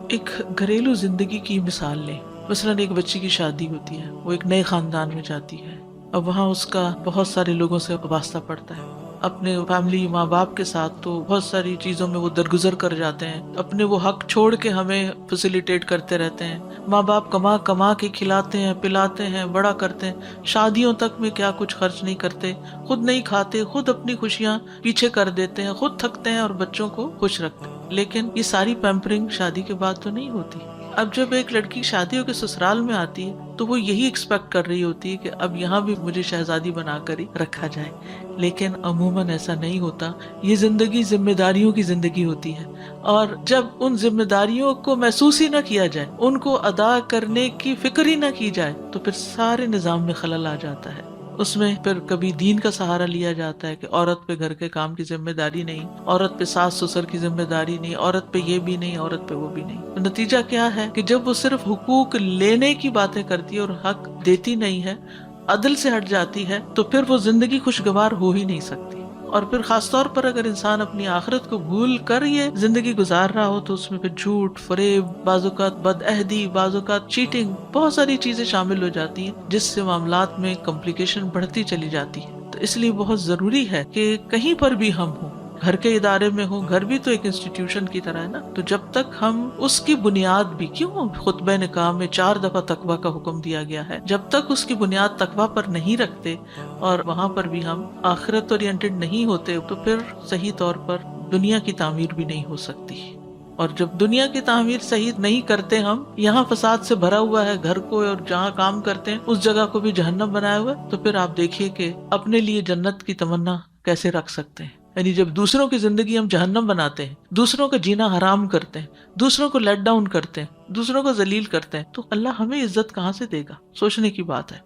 ایک گھریلو زندگی کی مثال لیں. مثلاً ایک بچی کی شادی ہوتی ہے، وہ ایک نئے خاندان میں جاتی ہے. اب وہاں اس کا بہت سارے لوگوں سے وابستہ پڑتا ہے. اپنے فیملی ماں باپ کے ساتھ تو بہت ساری چیزوں میں وہ درگزر کر جاتے ہیں، اپنے وہ حق چھوڑ کے ہمیں فیسیلیٹیٹ کرتے رہتے ہیں. ماں باپ کما کما کے کھلاتے ہیں، پلاتے ہیں، بڑا کرتے ہیں. شادیوں تک میں کیا کچھ خرچ نہیں کرتے، خود نہیں کھاتے، خود اپنی خوشیاں پیچھے کر دیتے ہیں، خود تھکتے ہیں اور بچوں کو خوش رکھتے ہیں. لیکن یہ ساری پیمپرنگ شادی کے بعد تو نہیں ہوتی. اب جب ایک لڑکی شادی ہو کے سسرال میں آتی ہے تو وہ یہی ایکسپیکٹ کر رہی ہوتی ہے کہ اب یہاں بھی مجھے شہزادی بنا کر ہی رکھا جائے. لیکن عموماً ایسا نہیں ہوتا. یہ زندگی ذمہ داریوں کی زندگی ہوتی ہے، اور جب ان ذمہ داریوں کو محسوس ہی نہ کیا جائے، ان کو ادا کرنے کی فکر ہی نہ کی جائے، تو پھر سارے نظام میں خلل آ جاتا ہے. اس میں پھر کبھی دین کا سہارا لیا جاتا ہے کہ عورت پہ گھر کے کام کی ذمہ داری نہیں، عورت پہ ساس سسر کی ذمہ داری نہیں، عورت پہ یہ بھی نہیں، عورت پہ وہ بھی نہیں. تو نتیجہ کیا ہے کہ جب وہ صرف حقوق لینے کی باتیں کرتی ہے اور حق دیتی نہیں ہے، عدل سے ہٹ جاتی ہے، تو پھر وہ زندگی خوشگوار ہو ہی نہیں سکتی. اور پھر خاص طور پر اگر انسان اپنی آخرت کو بھول کر یہ زندگی گزار رہا ہو تو اس میں پھر جھوٹ، فریب، بعض اوقات بد عہدی، بعض اوقات چیٹنگ، بہت ساری چیزیں شامل ہو جاتی ہیں جس سے معاملات میں کمپلیکیشن بڑھتی چلی جاتی ہے. تو اس لیے بہت ضروری ہے کہ کہیں پر بھی ہم ہوں، گھر کے ادارے میں ہوں، گھر بھی تو ایک انسٹیٹیوشن کی طرح ہے نا. تو جب تک ہم اس کی بنیاد بھی، کیوں خطبہ نکاح میں 4 دفعہ تقویٰ کا حکم دیا گیا ہے، جب تک اس کی بنیاد تقویٰ پر نہیں رکھتے اور وہاں پر بھی ہم آخرت اورینٹڈ نہیں ہوتے، تو پھر صحیح طور پر دنیا کی تعمیر بھی نہیں ہو سکتی. اور جب دنیا کی تعمیر صحیح نہیں کرتے ہم، یہاں فساد سے بھرا ہوا ہے گھر کو، اور جہاں کام کرتے ہیں اس جگہ کو بھی جہنم بنایا ہوا ہے، تو پھر آپ دیکھیے کہ اپنے لیے جنت کی تمنا کیسے رکھ سکتے ہیں. یعنی جب دوسروں کی زندگی ہم جہنم بناتے ہیں، دوسروں کا جینا حرام کرتے ہیں، دوسروں کو لیٹ ڈاؤن کرتے ہیں، دوسروں کو ذلیل کرتے ہیں، تو اللہ ہمیں عزت کہاں سے دے گا؟ سوچنے کی بات ہے.